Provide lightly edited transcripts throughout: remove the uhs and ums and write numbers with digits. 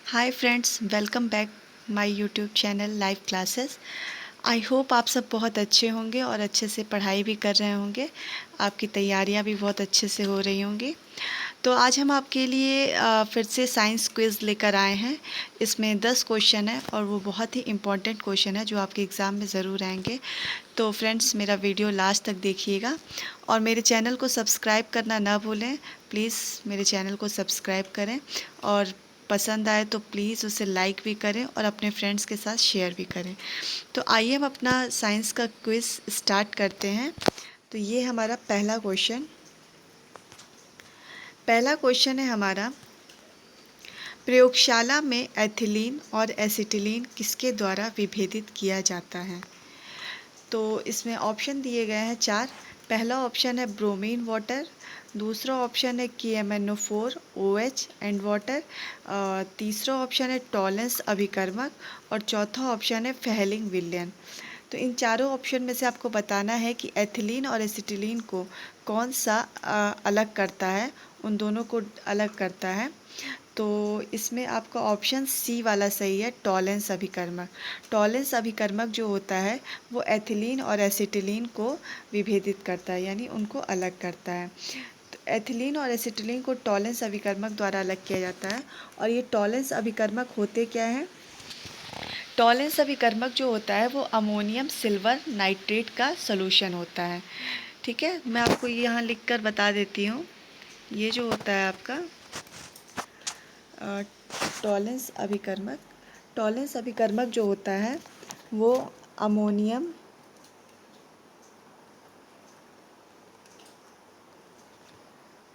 Hi friends, welcome back my YouTube channel live classes. I hope आप सब बहुत अच्छे होंगे और अच्छे से पढ़ाई भी कर रहे होंगे। आपकी तैयारियां भी बहुत अच्छे से हो रही होंगी। तो आज हम आपके लिए फिर से साइंस क्विज़ लेकर आए हैं। इसमें 10 क्वेश्चन है और वो बहुत ही इम्पॉर्टेंट क्वेश्चन है जो आपके एग्ज़ाम में ज़रूर आएंगे। तो फ्रेंड्स, मेरा वीडियो लास्ट तक देखिएगा और मेरे चैनल को सब्सक्राइब करना ना भूलें। प्लीज़ मेरे चैनल को सब्सक्राइब करें और पसंद आए तो प्लीज़ उसे लाइक भी करें और अपने फ्रेंड्स के साथ शेयर भी करें। तो आइए हम अपना साइंस का क्विज़ स्टार्ट करते हैं। तो ये हमारा पहला क्वेश्चन है हमारा, प्रयोगशाला में एथिलीन और एसिटिलीन किसके द्वारा विभेदित किया जाता है? तो इसमें ऑप्शन दिए गए हैं 4। पहला ऑप्शन है ब्रोमीन वाटर, दूसरा ऑप्शन है KMnO4 OH एंड वाटर, तीसरा ऑप्शन है टॉलेंस अभिकर्मक और चौथा ऑप्शन है फेहलिंग विलयन। तो इन चारों ऑप्शन में से आपको बताना है कि एथिलीन और एसिटिलीन को कौन सा अलग करता है, उन दोनों को अलग करता है। तो इसमें आपका ऑप्शन सी वाला सही है, टॉलेंस अभिकर्मक। टॉलेंस अभिकर्मक जो होता है वो एथिलीन और एसिटिलीन को विभेदित करता है, यानी उनको अलग करता है। तो एथिलीन और एसिटिलीन को टॉलेंस अभिकर्मक द्वारा अलग किया जाता है। और ये टॉलेंस अभिकर्मक होते क्या हैं? टॉलेंस अभिकर्मक जो होता है वो अमोनियम सिल्वर नाइट्रेट का सॉल्यूशन होता है। ठीक है, मैं आपको यहाँ लिख कर बता देती हूँ। ये जो होता है आपका टॉलेंस अभिकर्मक, टॉलेंस अभिकर्मक जो होता है वो अमोनियम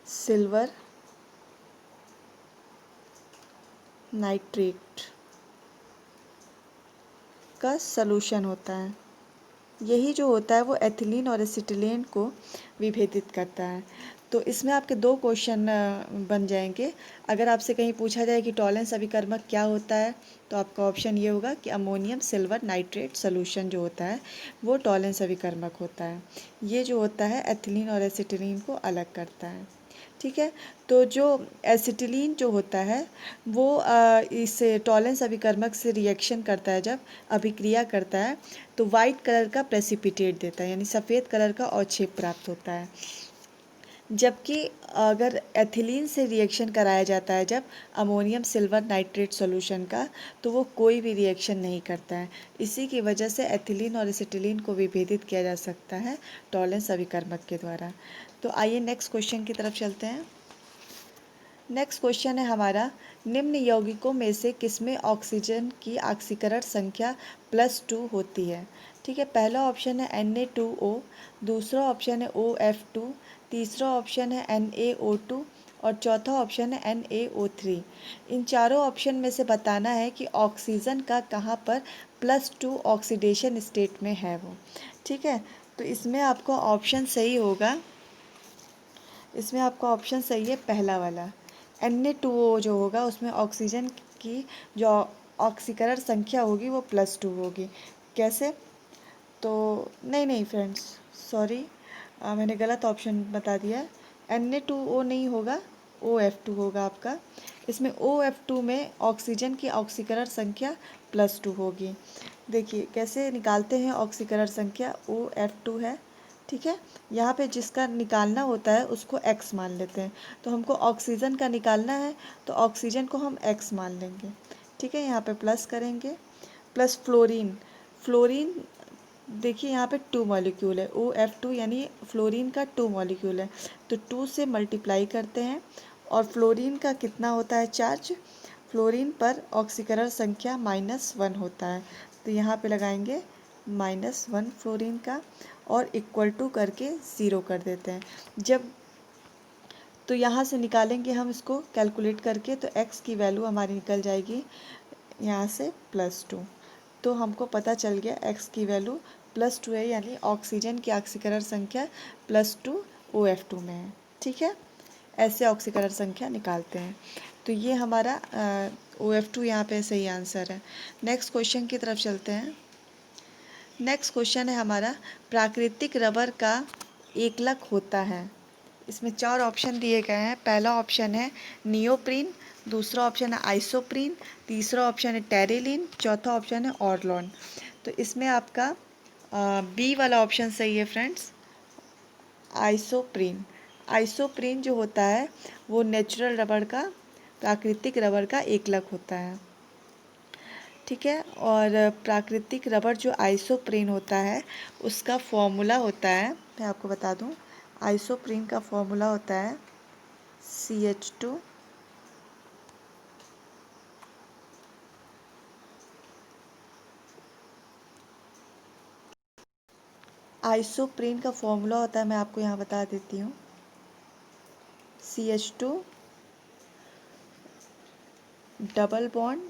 सिल्वर नाइट्रेट का सॉल्यूशन होता है। यही जो होता है वो एथिलीन और एसिटिलीन को विभेदित करता है। तो इसमें आपके 2 क्वेश्चन बन जाएंगे। अगर आपसे कहीं पूछा जाए कि टॉलेंस अभिकर्मक क्या होता है, तो आपका ऑप्शन ये होगा कि अमोनियम सिल्वर नाइट्रेट सॉल्यूशन जो होता है वो टॉलेंस अभिकर्मक होता है। ये जो होता है एथिलीन और एसिटिलीन को अलग करता है। ठीक है, तो जो एसिटिलीन जो होता है वो इस टॉलेंस अभिकर्मक से रिएक्शन करता है, जब अभिक्रिया करता है तो वाइट कलर का प्रेसिपिटेट देता है, यानी सफ़ेद कलर का अवक्षेप प्राप्त होता है। जबकि अगर एथिलीन से रिएक्शन कराया जाता है जब अमोनियम सिल्वर नाइट्रेट सॉल्यूशन का, तो वो कोई भी रिएक्शन नहीं करता है। इसी की वजह से एथिलीन और एसिटिलीन को विभेदित किया जा सकता है टॉलेंस अभिकर्मक के द्वारा। तो आइए नेक्स्ट क्वेश्चन की तरफ चलते हैं। नेक्स्ट क्वेश्चन है हमारा, निम्न यौगिकों में से किसमें ऑक्सीजन की ऑक्सीकरण संख्या +2 होती है? ठीक है, पहला ऑप्शन है Na2O, दूसरा ऑप्शन है OF2, तीसरा ऑप्शन है NaO2 और चौथा ऑप्शन है NaO3। इन चारों ऑप्शन में से बताना है कि ऑक्सीजन का कहाँ पर +2 ऑक्सीडेशन स्टेट में है वो। ठीक है, तो इसमें आपका ऑप्शन सही होगा, इसमें आपका ऑप्शन सही है पहला वाला। Na2O जो होगा उसमें ऑक्सीजन की जो ऑक्सीकरण संख्या होगी वो +2 होगी। कैसे? तो नहीं फ्रेंड्स, सॉरी, मैंने गलत ऑप्शन बता दिया। Na2O नहीं होगा, OF2 होगा आपका। इसमें OF2 में ऑक्सीजन की ऑक्सीकरण संख्या +2 होगी। देखिए कैसे निकालते हैं ऑक्सीकरण संख्या, OF2 है। ठीक है, यहाँ पे जिसका निकालना होता है उसको x मान लेते हैं। तो हमको ऑक्सीजन का निकालना है तो ऑक्सीजन को हम x मान लेंगे। ठीक है, यहाँ पे प्लस करेंगे। प्लस फ्लोरीन, फ्लोरीन देखिए यहाँ पे 2 मॉलिक्यूल है, OF2 यानी फ्लोरीन का 2 मॉलिक्यूल है, तो 2 से मल्टीप्लाई करते हैं। और फ्लोरीन का कितना होता है चार्ज? फ्लोरीन पर ऑक्सीकरण संख्या -1 होता है, तो यहाँ पे लगाएंगे -1 फ्लोरीन का और इक्वल टू करके 0 कर देते हैं। जब तो यहाँ से निकालेंगे हम इसको कैलकुलेट करके, तो x की वैल्यू हमारी निकल जाएगी यहाँ से +2। तो हमको पता चल गया x की वैल्यू +2 है, यानी ऑक्सीजन की ऑक्सीकरण संख्या +2 OF2 में है। ठीक है, ऐसे ऑक्सीकरण संख्या निकालते हैं। तो ये हमारा OF2 यहाँ पे सही आंसर है। नेक्स्ट क्वेश्चन की तरफ चलते हैं। नेक्स्ट क्वेश्चन है हमारा, प्राकृतिक रबर का एकलक होता है। इसमें 4 ऑप्शन दिए गए हैं। पहला ऑप्शन है नियोप्रीन, दूसरा ऑप्शन है आइसोप्रीन, तीसरा ऑप्शन है टेरिलीन, चौथा ऑप्शन है ऑर्लॉन। तो इसमें आपका बी वाला ऑप्शन सही है फ्रेंड्स, आइसोप्रीन। आइसोप्रीन जो होता है वो नेचुरल रबड़ का, प्राकृतिक रबड़ का एकलक होता है। ठीक है, और प्राकृतिक रबड़ जो आइसोप्रीन होता है उसका फॉर्मूला होता है, मैं आपको बता दूं, आइसोप्रीन का फॉर्मूला होता है CH2 आइसोप्रीन का फॉर्मूला होता है, मैं आपको यहाँ बता देती हूँ, CH2 double bond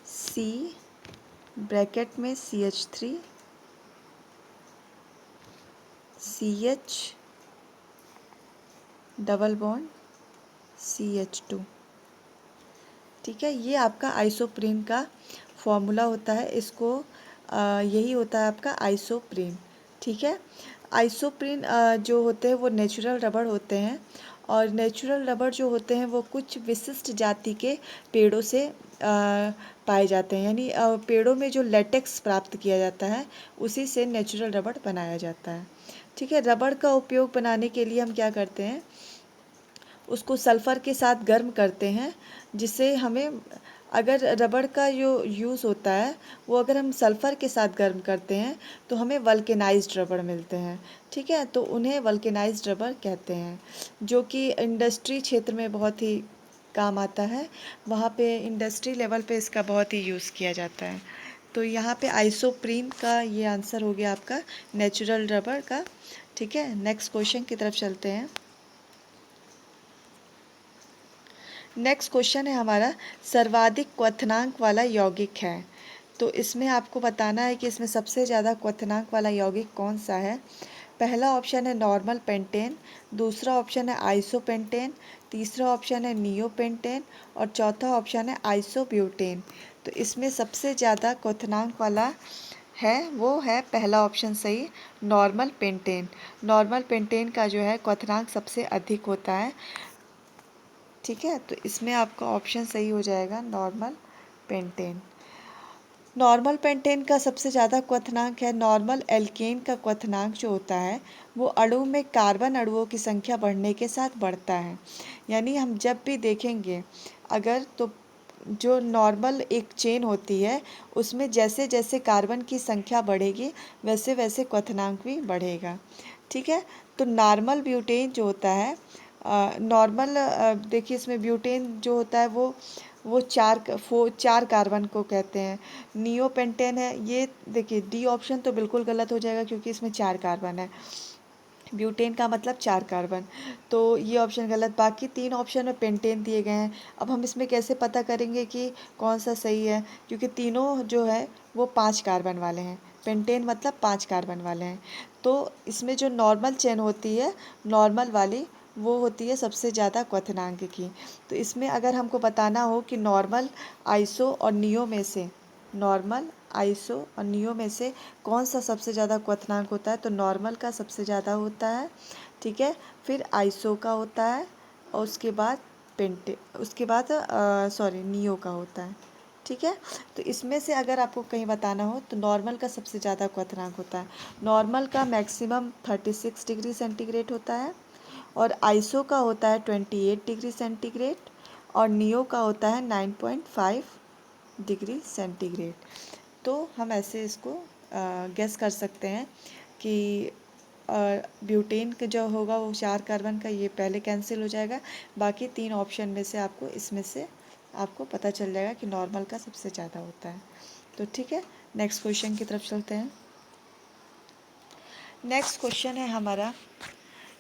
C bracket में CH3 CH double bond CH2। ठीक है, ये आपका आइसोप्रीन का फॉर्मूला होता है, इसको यही होता है आपका आइसोप्रीन। ठीक है, आइसोप्रीन जो होते हैं वो नेचुरल रबड़ होते हैं, और नेचुरल रबड़ जो होते हैं वो कुछ विशिष्ट जाति के पेड़ों से पाए जाते हैं, यानी पेड़ों में जो लेटेक्स प्राप्त किया जाता है उसी से नेचुरल रबड़ बनाया जाता है। ठीक है, रबड़ का उपयोग बनाने के लिए हम क्या करते हैं, उसको सल्फ़र के साथ गर्म करते हैं, जिससे हमें, अगर रबड़ का जो यूज़ होता है वो अगर हम सल्फ़र के साथ गर्म करते हैं तो हमें वल्केनाइज्ड रबड़ मिलते हैं। ठीक है, तो उन्हें वल्केनाइज्ड रबड़ कहते हैं, जो कि इंडस्ट्री क्षेत्र में बहुत ही काम आता है, वहाँ पे इंडस्ट्री लेवल पे इसका बहुत ही यूज़ किया जाता है। तो यहाँ पे आइसोप्रीन का ये आंसर हो गया आपका नेचुरल रबड़ का। ठीक है, नेक्स्ट क्वेश्चन की तरफ चलते हैं। नेक्स्ट क्वेश्चन है हमारा, सर्वाधिक क्वथनांक वाला यौगिक है। तो इसमें आपको बताना है कि इसमें सबसे ज़्यादा क्वथनांक वाला यौगिक कौन सा है। पहला ऑप्शन है नॉर्मल पेंटेन, दूसरा ऑप्शन है आइसोपेंटेन, तीसरा ऑप्शन है नियोपेंटेन और चौथा ऑप्शन है आइसोब्यूटेन। तो इसमें सबसे ज़्यादा क्वथनांक वाला है वो है पहला ऑप्शन सही, नॉर्मल पेंटेन। नॉर्मल पेंटेन का जो है क्वथनांक सबसे अधिक होता है। ठीक है, तो इसमें आपका ऑप्शन सही हो जाएगा नॉर्मल पेंटेन। नॉर्मल पेंटेन का सबसे ज़्यादा क्वथनांक है। नॉर्मल एल्केन का क्वथनांक जो होता है वो अणु में कार्बन अणुओं की संख्या बढ़ने के साथ बढ़ता है, यानी हम जब भी देखेंगे अगर, तो जो नॉर्मल एक चेन होती है उसमें जैसे जैसे कार्बन की संख्या बढ़ेगी वैसे वैसे क्वथनांक भी बढ़ेगा। ठीक है, तो नॉर्मल ब्यूटेन जो होता है, नॉर्मल देखिए इसमें ब्यूटेन जो होता है वो चार कार्बन को कहते हैं। नियोपेंटेन है, ये देखिए डी ऑप्शन तो बिल्कुल गलत हो जाएगा क्योंकि इसमें 4 कार्बन है, ब्यूटेन का मतलब 4 कार्बन, तो ये ऑप्शन गलत। बाकी 3 ऑप्शन में पेंटेन दिए गए हैं। अब हम इसमें कैसे पता करेंगे कि कौन सा सही है, क्योंकि तीनों जो है वो 5 कार्बन वाले हैं, पेंटेन मतलब 5 कार्बन वाले हैं। तो इसमें जो नॉर्मल चेन होती है, नॉर्मल वाली, वो होती है सबसे ज़्यादा क्वथनांक की। तो इसमें अगर हमको बताना हो कि नॉर्मल, आइसो और नियो में से, नॉर्मल, आइसो और नियो में से कौन सा सबसे ज़्यादा क्वथनांक होता है, तो नॉर्मल का सबसे ज़्यादा होता है। ठीक है, फिर आइसो का होता है और उसके बाद उसके बाद नियो का होता है। ठीक है, तो इसमें से अगर आपको कहीं बताना हो तो नॉर्मल का सबसे ज़्यादा क्वथनांक होता है। नॉर्मल का मैक्सिमम 36 डिग्री सेंटीग्रेड होता है, और आइसो का होता है 28 डिग्री सेंटीग्रेड, और नियो का होता है 9.5 डिग्री सेंटीग्रेड। तो हम ऐसे इसको गेस कर सकते हैं कि ब्यूटेन का जो होगा वो 4 कार्बन का, ये पहले कैंसिल हो जाएगा। बाकी 3 ऑप्शन में से आपको, इसमें से आपको पता चल जाएगा कि नॉर्मल का सबसे ज़्यादा होता है। तो ठीक है, नेक्स्ट क्वेश्चन की तरफ चलते हैं। नेक्स्ट क्वेश्चन है हमारा,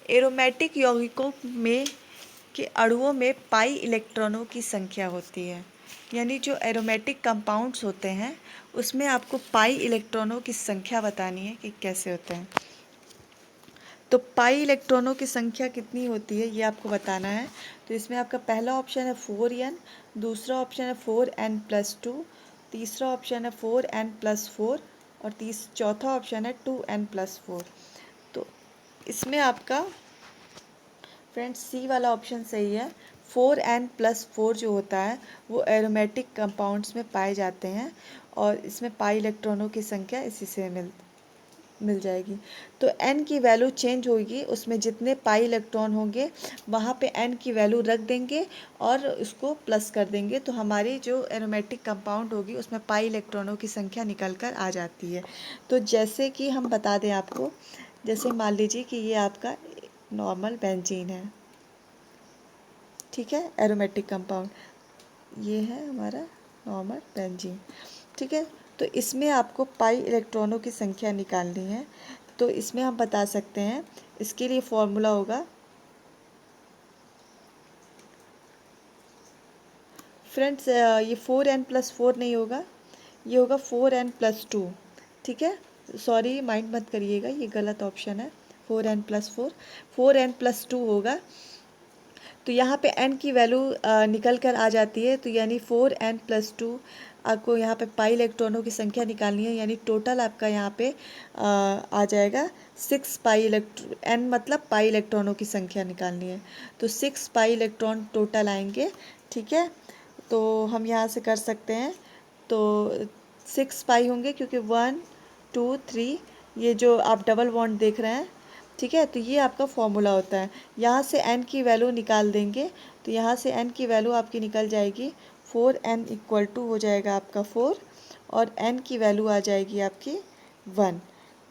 एरोमेटिक यौगिकों में के अणुओं में पाई इलेक्ट्रॉनों की संख्या होती है, यानी जो एरोमेटिक कंपाउंड्स होते हैं उसमें आपको पाई इलेक्ट्रॉनों की संख्या बतानी है कि कैसे होते हैं। तो पाई इलेक्ट्रॉनों की संख्या कितनी होती है ये आपको बताना है। तो इसमें आपका पहला ऑप्शन है 4n, दूसरा ऑप्शन है 4n+2, तीसरा ऑप्शन है 4n+4 और चौथा ऑप्शन है 2n+4। तो इसमें आपका फ्रेंड्स सी वाला ऑप्शन सही है, 4n+4 जो होता है वो एरोमेटिक कंपाउंड्स में पाए जाते हैं और इसमें पाई इलेक्ट्रॉनों की संख्या इसी से मिल जाएगी। तो n की वैल्यू चेंज होगी, उसमें जितने पाई इलेक्ट्रॉन होंगे वहाँ पे n की वैल्यू रख देंगे और उसको प्लस कर देंगे, तो हमारी जो एरोमेटिक कंपाउंड होगी उसमें पाई इलेक्ट्रॉनों की संख्या निकल कर आ जाती है। तो जैसे कि हम बता दें आपको, जैसे मान लीजिए कि ये आपका नॉर्मल बेंजीन है, ठीक है, एरोमेटिक कंपाउंड ये है हमारा नॉर्मल बेंजीन, ठीक है। तो इसमें आपको पाई इलेक्ट्रॉनों की संख्या निकालनी है। तो इसमें हम बता सकते हैं, इसके लिए फॉर्मूला होगा, फ्रेंड्स ये 4n+4 नहीं होगा, ये होगा 4n+2, ठीक है। सॉरी माइंड मत करिएगा, ये गलत ऑप्शन है, 4n+4, 4n+2 होगा। तो यहाँ पे n की वैल्यू निकल कर आ जाती है, तो यानी 4n+2 आपको यहाँ पे पाई इलेक्ट्रॉनों की संख्या निकालनी है, यानी टोटल आपका यहाँ पे आ जाएगा 6 पाई n मतलब पाई इलेक्ट्रॉनों की संख्या निकालनी है, तो 6 पाई इलेक्ट्रॉन टोटल आएंगे, ठीक है। तो हम यहाँ से कर सकते हैं, तो 6 पाई होंगे क्योंकि 1 2 3 ये जो आप डबल बॉन्ड देख रहे हैं, ठीक है। तो ये आपका फॉर्मूला होता है, यहाँ से n की वैल्यू निकाल देंगे, तो यहाँ से n की वैल्यू आपकी निकल जाएगी, 4n = हो जाएगा आपका 4 और n की वैल्यू आ जाएगी आपकी 1।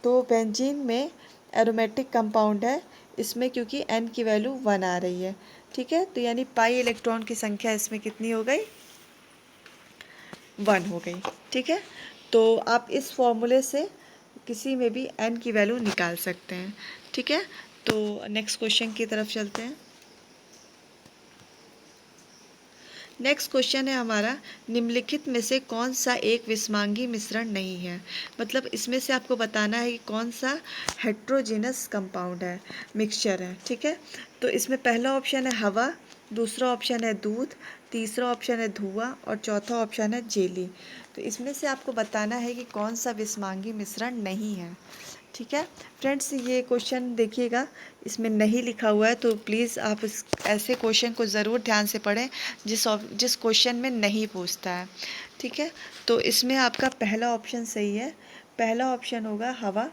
तो बेंजीन में एरोमेटिक कंपाउंड है, इसमें क्योंकि n की वैल्यू 1 आ रही है, ठीक है। तो यानी पाई इलेक्ट्रॉन की संख्या इसमें कितनी हो गई, 1 हो गई, ठीक है। तो आप इस फॉर्मूले से किसी में भी n की वैल्यू निकाल सकते हैं, ठीक है। तो नेक्स्ट क्वेश्चन की तरफ चलते हैं। नेक्स्ट क्वेश्चन है हमारा, निम्नलिखित में से कौन सा एक विषमांगी मिश्रण नहीं है। मतलब इसमें से आपको बताना है कि कौन सा हेट्रोजिनस कंपाउंड है, मिक्सचर है, ठीक है। तो इसमें पहला ऑप्शन है हवा, दूसरा ऑप्शन है दूध, तीसरा ऑप्शन है धुआं और चौथा ऑप्शन है जेली। तो इसमें से आपको बताना है कि कौन सा विषमांगी मिश्रण नहीं है, ठीक है। फ्रेंड्स ये क्वेश्चन देखिएगा, इसमें नहीं लिखा हुआ है, तो प्लीज़ आप इस ऐसे क्वेश्चन को ज़रूर ध्यान से पढ़ें जिस क्वेश्चन में नहीं पूछता है, ठीक है। तो इसमें आपका पहला ऑप्शन सही है, पहला ऑप्शन होगा हवा।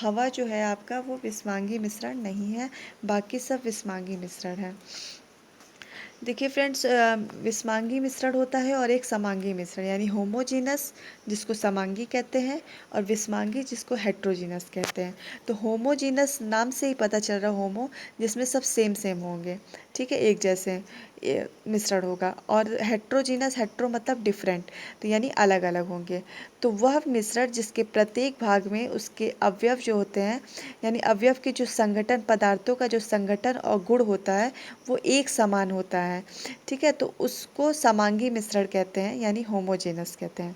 हवा जो है आपका वो विषमांगी मिश्रण नहीं है, बाकी सब विषमांगी मिश्रण है। देखिए फ्रेंड्स, विषमांगी मिश्रण होता है और एक समांगी मिश्रण, यानी होमोजीनस जिसको समांगी कहते हैं और विषमांगी जिसको हेट्रोजीनस कहते हैं। तो होमोजीनस नाम से ही पता चल रहा है, होमो जिसमें सब सेम सेम होंगे, ठीक है, एक जैसे मिश्रण होगा, और हेट्रोजीनस, हेट्रो मतलब डिफरेंट, तो यानी अलग अलग होंगे। तो वह मिश्रण जिसके प्रत्येक भाग में उसके अवयव जो होते हैं, यानी अवयव के जो संगठन, पदार्थों का जो संगठन और गुण होता है वो एक समान होता है, ठीक है। तो उसको समांगी मिश्रण कहते हैं, यानी होमोजेनस कहते हैं,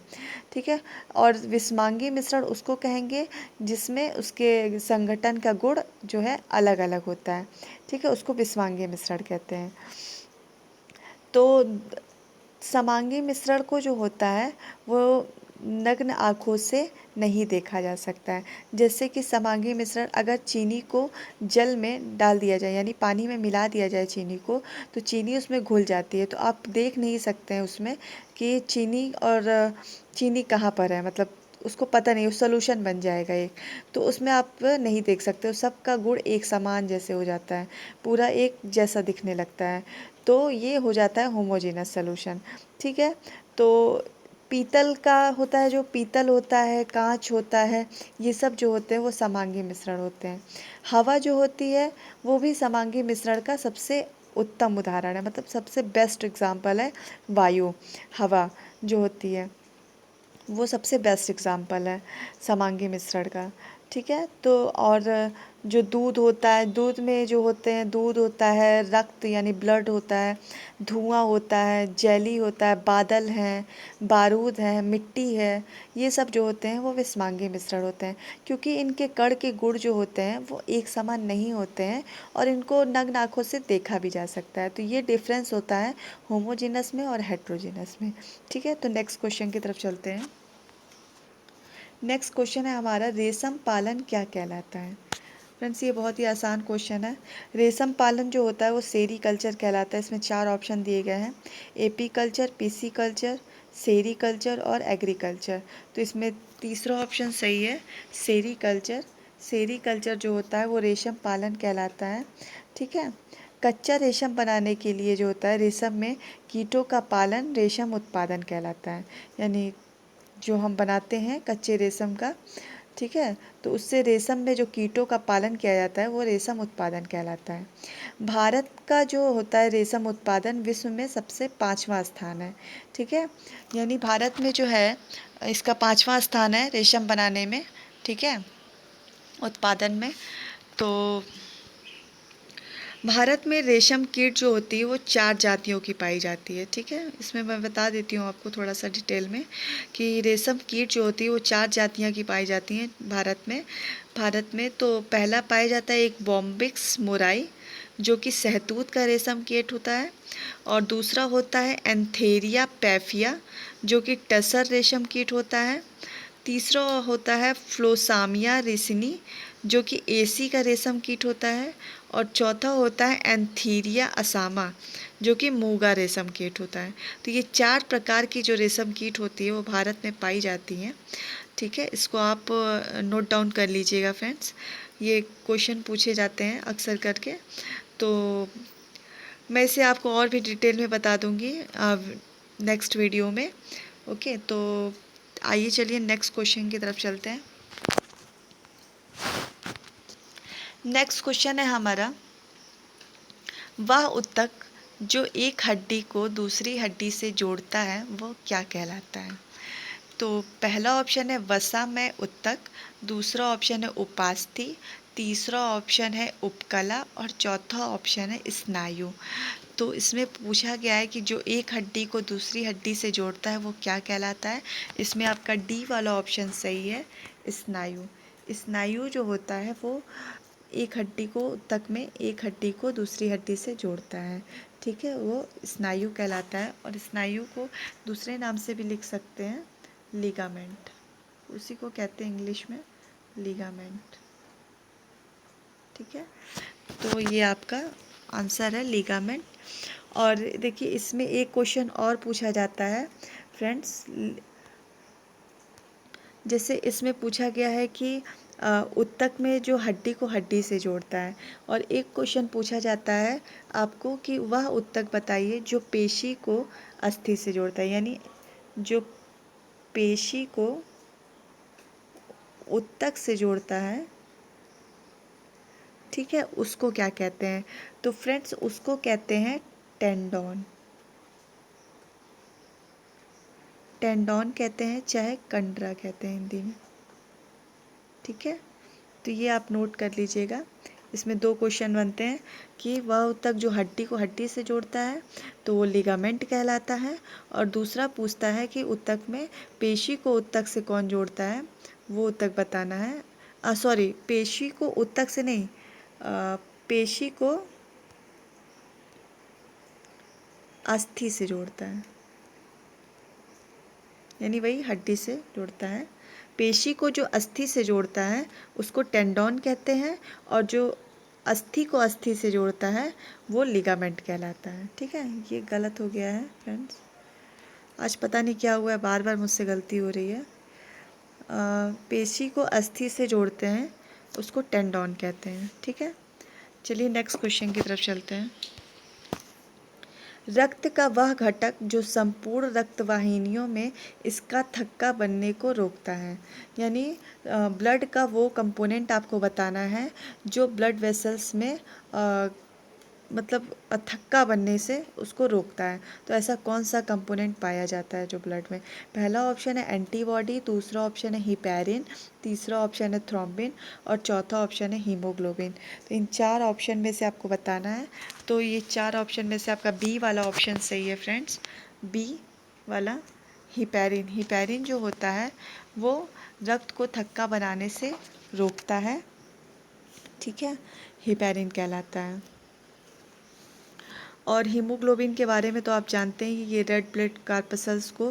ठीक है। और विषमांगी मिश्रण उसको कहेंगे जिसमें उसके संगठन का गुण जो है अलग अलग होता है, ठीक है, उसको विषमांगी मिश्रण कहते हैं। तो समांगी मिश्रण को जो होता है वो नग्न आँखों से नहीं देखा जा सकता है। जैसे कि समांगी मिश्रण अगर चीनी को जल में डाल दिया जाए, यानी पानी में मिला दिया जाए चीनी को, तो चीनी उसमें घुल जाती है, तो आप देख नहीं सकते हैं उसमें कि चीनी और चीनी कहाँ पर है, मतलब उसको पता नहीं, उस सोल्यूशन बन जाएगा एक, तो उसमें आप नहीं देख सकते हो, सबका गुण एक समान जैसे हो जाता है, पूरा एक जैसा दिखने लगता है, तो ये हो जाता है होमोजेनस सोल्यूशन, ठीक है। तो पीतल का होता है, जो पीतल होता है, कांच होता है, ये सब जो होते हैं वो समांगी मिश्रण होते हैं। हवा जो होती है वो भी समांगी मिश्रण का सबसे उत्तम उदाहरण है, मतलब सबसे बेस्ट एग्जाम्पल है वायु, हवा जो होती है वो सबसे बेस्ट एग्जाम्पल है समांगी मिश्रण का, ठीक है। तो और जो दूध होता है, दूध में जो होते हैं, दूध होता है, रक्त यानी ब्लड होता है, धुआं होता है, जेली होता है, बादल हैं, बारूद है, मिट्टी है, ये सब जो होते हैं वो विषमांगी मिश्रण होते हैं, क्योंकि इनके कण के गुण जो होते हैं वो एक समान नहीं होते हैं और इनको नग्न आँखों से देखा भी जा सकता है। तो ये डिफरेंस होता है होमोजेनस में और हेट्रोजेनस में, ठीक है। तो नेक्स्ट क्वेश्चन की तरफ चलते हैं। नेक्स्ट क्वेश्चन है हमारा, रेशम पालन क्या कहलाता है। फ्रेंड्स ये बहुत ही आसान क्वेश्चन है। रेशम पालन जो होता है वो सेरीकल्चर कहलाता है। इसमें 4 ऑप्शन दिए गए हैं, AP culture, PC culture, sericulture और एग्रीकल्चर। तो इसमें तीसरा ऑप्शन सही है, सेरीकल्चर। सेरीकल्चर जो होता है वो रेशम पालन कहलाता है। ठीक है। कच्चा रेशम बनाने के लिए जो होता है रेशम में कीटों का पालन रेशम उत्पादन कहलाता है। यानी जो हम बनाते हैं कच्चे रेशम का, ठीक है, तो उससे रेशम में जो कीटों का पालन किया जाता है वो रेशम उत्पादन कहलाता है। भारत का जो होता है रेशम उत्पादन विश्व में सबसे 5वां स्थान है। ठीक है, यानी भारत में जो है इसका 5वां स्थान है रेशम बनाने में। ठीक है, उत्पादन में। तो भारत में रेशम कीट जो होती है वो 4 जातियों की पाई जाती है। ठीक है, इसमें मैं बता देती हूँ आपको थोड़ा सा डिटेल में कि रेशम कीट जो होती है वो 4 जातियाँ की पाई जाती हैं भारत में तो पहला पाया जाता है एक बॉम्बिक्स मोराई, जो कि शहतूत का रेशम कीट होता है। और दूसरा होता है एंथेरिया पैफिया, जो कि टसर रेशम कीट होता है। तीसरा होता है फ्लोसामिया रिसिनी, जो कि एसी का रेशम कीट होता है। और चौथा होता है एंथीरिया असामा, जो कि मूंगा रेशम कीट होता है। तो ये 4 प्रकार की जो रेशम कीट होती है वो भारत में पाई जाती हैं। ठीक है, इसको आप नोट डाउन कर लीजिएगा फ्रेंड्स, ये क्वेश्चन पूछे जाते हैं अक्सर करके। तो मैं इसे आपको और भी डिटेल में बता दूंगी नेक्स्ट वीडियो में। ओके, तो आइए चलिए नेक्स्ट क्वेश्चन की तरफ चलते हैं। नेक्स्ट क्वेश्चन है हमारा, वह ऊतक जो एक हड्डी को दूसरी हड्डी से जोड़ता है वो क्या कहलाता है? तो पहला ऑप्शन है वसामय ऊतक, दूसरा ऑप्शन है उपास्थि, तीसरा ऑप्शन है उपकला और चौथा ऑप्शन है स्नायु। तो इसमें पूछा गया है कि जो एक हड्डी को दूसरी हड्डी से जोड़ता है वो क्या कहलाता है। इसमें आपका डी वाला ऑप्शन सही है, स्नायु। स्नायु जो होता है वो एक हड्डी को तक में एक हड्डी को दूसरी हड्डी से जोड़ता है। ठीक है, वो स्नायु कहलाता है। और स्नायु को दूसरे नाम से भी लिख सकते हैं, लिगामेंट, उसी को कहते हैं इंग्लिश में लिगामेंट। ठीक है, तो ये आपका आंसर है लिगामेंट। और देखिए इसमें एक क्वेश्चन और पूछा जाता है फ्रेंड्स, जैसे इसमें पूछा गया है कि ऊतक में जो हड्डी को हड्डी से जोड़ता है। और एक क्वेश्चन पूछा जाता है आपको कि वह ऊतक बताइए जो पेशी को अस्थि से जोड़ता है। यानी जो पेशी को ऊतक से जोड़ता है, ठीक है, उसको क्या कहते हैं? तो फ्रेंड्स उसको कहते हैं टेंडोन। टेंडोन कहते हैं, चाहे कंडरा कहते हैं हिंदी में। ठीक है, तो ये आप नोट कर लीजिएगा। इसमें 2 क्वेश्चन बनते हैं कि वह ऊतक जो हड्डी को हड्डी से जोड़ता है तो वो लिगामेंट कहलाता है। और दूसरा पूछता है कि ऊतक में पेशी को ऊतक से कौन जोड़ता है, वो ऊतक बताना है। सॉरी, पेशी को ऊतक से नहीं, पेशी को अस्थि से जोड़ता है, यानी वही हड्डी से जोड़ता है। पेशी को जो अस्थि से जोड़ता है उसको टेंडोन कहते हैं, और जो अस्थि को अस्थि से जोड़ता है वो लिगामेंट कहलाता है। ठीक है, ये गलत हो गया है फ्रेंड्स, आज पता नहीं क्या हुआ है, बार बार मुझसे गलती हो रही है। पेशी को अस्थि से जोड़ते हैं उसको टेंडोन कहते हैं। ठीक है, चलिए नेक्स्ट क्वेश्चन की तरफ चलते हैं। रक्त का वह घटक जो संपूर्ण रक्त वाहिनियों में इसका थक्का बनने को रोकता है। यानी ब्लड का वो कंपोनेंट आपको बताना है जो ब्लड वेसल्स में मतलब थक्का बनने से उसको रोकता है। तो ऐसा कौन सा कंपोनेंट पाया जाता है जो ब्लड में? पहला ऑप्शन है एंटीबॉडी, दूसरा ऑप्शन है हिपैरिन, तीसरा ऑप्शन है थ्रोम्बिन और चौथा ऑप्शन है हीमोग्लोबिन। तो इन 4 ऑप्शन में से आपको बताना है। तो ये 4 ऑप्शन में से आपका बी वाला ऑप्शन सही है फ्रेंड्स, बी वाला हिपैरिन। हिपैरिन जो होता है वो रक्त को थक्का बनाने से रोकता है। ठीक है, हिपैरिन कहलाता है। और हीमोग्लोबिन के बारे में तो आप जानते हैं, ये रेड ब्लड कार्पसल्स को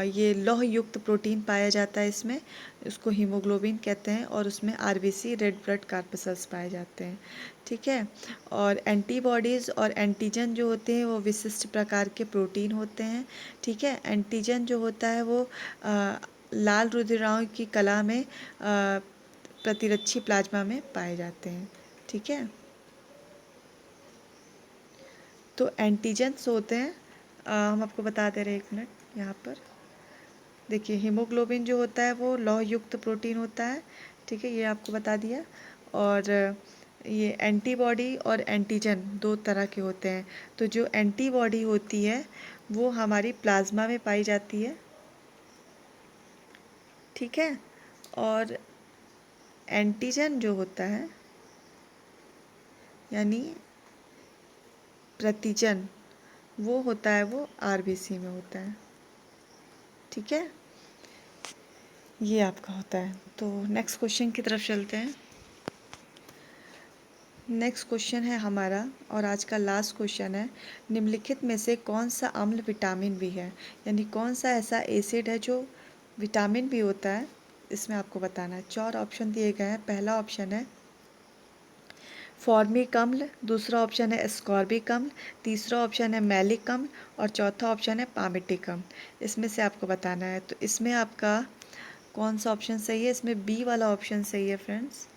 ये लौह युक्त प्रोटीन पाया जाता है इसमें। उसको हीमोग्लोबिन कहते हैं, और उसमें आरबीसी रेड ब्लड कार्पसल्स पाए जाते हैं। ठीक है। और एंटीबॉडीज़ और एंटीजन जो होते हैं वो विशिष्ट प्रकार के प्रोटीन होते हैं। ठीक है। एंटीजन जो होता है वो लाल रुधिराओं की कला में प्रतिरक्षी प्लाज्मा में पाए जाते हैं। ठीक है। तो एंटीजन्स होते हैं, हम आपको बता दे रहे हैं, 1 मिनट यहाँ पर देखिए। हीमोग्लोबिन जो होता है वो लौह युक्त प्रोटीन होता है। ठीक है, ये आपको बता दिया। और ये एंटीबॉडी और एंटीजन 2 तरह के होते हैं। तो जो एंटीबॉडी होती है वो हमारी प्लाज्मा में पाई जाती है। ठीक है। और एंटीजन जो होता है यानी प्रतिजन, वो होता है, वो आरबीसी में होता है। ठीक है, ये आपका होता है। तो नेक्स्ट क्वेश्चन की तरफ चलते हैं। नेक्स्ट क्वेश्चन है हमारा, और आज का लास्ट क्वेश्चन है, निम्नलिखित में से कौन सा अम्ल विटामिन भी है, यानी कौन सा ऐसा एसिड है जो विटामिन भी होता है, इसमें आपको बताना है। 4 ऑप्शन दिए गए हैं। पहला ऑप्शन है फॉर्मिक अम्ल, दूसरा ऑप्शन है एस्कॉर्बिक अम्ल, तीसरा ऑप्शन है मैलिक अम्ल, और चौथा ऑप्शन है पामिटिक अम्ल। इसमें से आपको बताना है। तो इसमें आपका कौन सा ऑप्शन सही है? इसमें बी वाला ऑप्शन सही है फ्रेंड्स।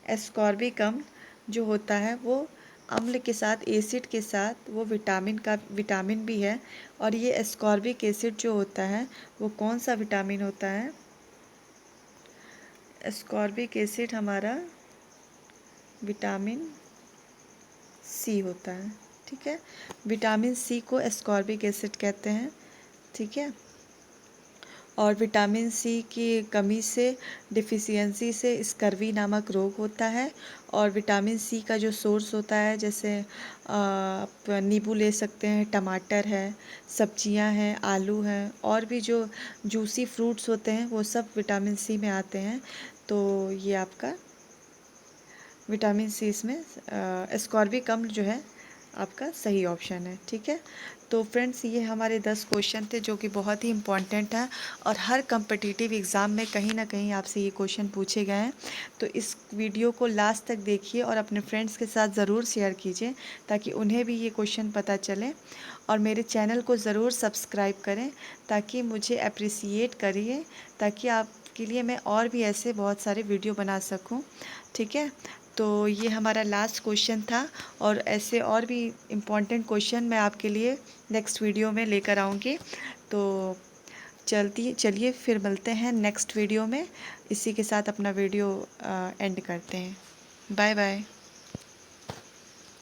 एस्कॉर्बिक अम्ल जो होता है वो अम्ल के साथ, एसिड के साथ, वो विटामिन भी है। और ये एस्कॉर्बिक एसिड जो होता है वो कौन सा विटामिन होता है? एस्कॉर्बिक एसिड हमारा विटामिन सी होता है। ठीक है, विटामिन सी को एस्कॉर्बिक एसिड कहते हैं। ठीक है। और विटामिन सी की कमी से, डिफिशियंसी से स्कर्वी नामक रोग होता है। और विटामिन सी का जो सोर्स होता है, जैसे आप नींबू ले सकते हैं, टमाटर है, सब्जियां हैं, आलू हैं, और भी जो जूसी फ्रूट्स होते हैं वो सब विटामिन सी में आते हैं। तो ये आपका विटामिन सी इसमें एस्कॉर्बिक अम्ल जो है आपका सही ऑप्शन है। ठीक है। तो फ्रेंड्स, ये हमारे 10 क्वेश्चन थे जो कि बहुत ही इम्पॉर्टेंट हैं, और हर कम्पिटिटिव एग्ज़ाम में कहीं ना कहीं आपसे ये क्वेश्चन पूछे गए हैं। तो इस वीडियो को लास्ट तक देखिए और अपने फ्रेंड्स के साथ ज़रूर शेयर कीजिए ताकि उन्हें भी ये क्वेश्चन पता चले। और मेरे चैनल को ज़रूर सब्सक्राइब करें ताकि मुझे अप्रिसिएट करिए, ताकि आपके लिए मैं और भी ऐसे बहुत सारे वीडियो बना सकूं। ठीक है। तो ये हमारा लास्ट क्वेश्चन था, और ऐसे और भी इम्पॉर्टेंट क्वेश्चन मैं आपके लिए नेक्स्ट वीडियो में लेकर आऊँगी। तो चलिए फिर मिलते हैं नेक्स्ट वीडियो में। इसी के साथ अपना वीडियो एंड करते हैं। Bye bye.